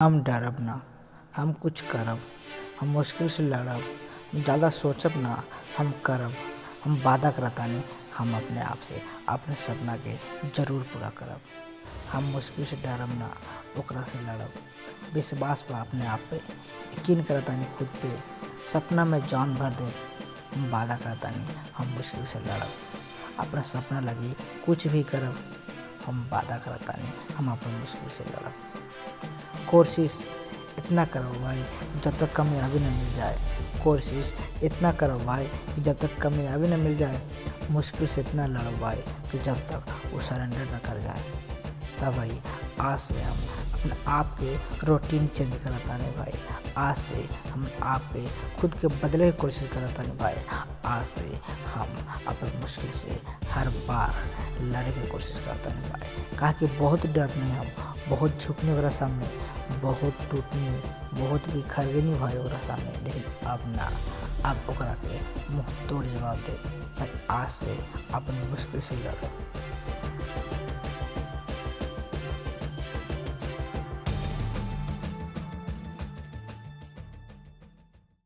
हम डरब ना, हम कुछ करब, हम मुश्किल से लड़ब, हम ज़्यादा सोचब ना, हम करब, हम वादा करतानी हम अपने आप से अपने सपना के जरूर पूरा करब। हम मुश्किल से डरब ना, ओकरा से लड़ब, विश्वास बा अपने आप पे, यकीन करतानी खुद पे, सपना में जान भर दे, हम वादा करतानी हम मुश्किल से लड़ब, अपना सपना लगी कुछ भी करब, हम वादा करतानी हम अपन मुश्किल से लड़ब। कोशिश इतना करो भाई कि जब तक कामयाबी न मिल जाए, कोशिश इतना करो भाई कि जब तक कामयाबी न मिल जाए, मुश्किल से इतना लड़ो भाई कि जब तक वो सरेंडर न कर जाए। तब भाई आज से हम अपने आप के रूटीन चेंज करतानी भाई, आज से हम आपके खुद के बदले की कोशिश करतानी भाई, आज से हम अपन मुश्किल से हर बार लड़े की कोशिश करतानी भाई। कहा कि बहुत डरनी हम, बहुत झुकने वाला सामने, बहुत टूटनी, बहुत बिखरनी भाई ओकरा सामने, लेकिन अब ना, अब ओकरा के मुँह तोड़ जवाब दे भाई। आज से अपन मुश्किल से लड़ो।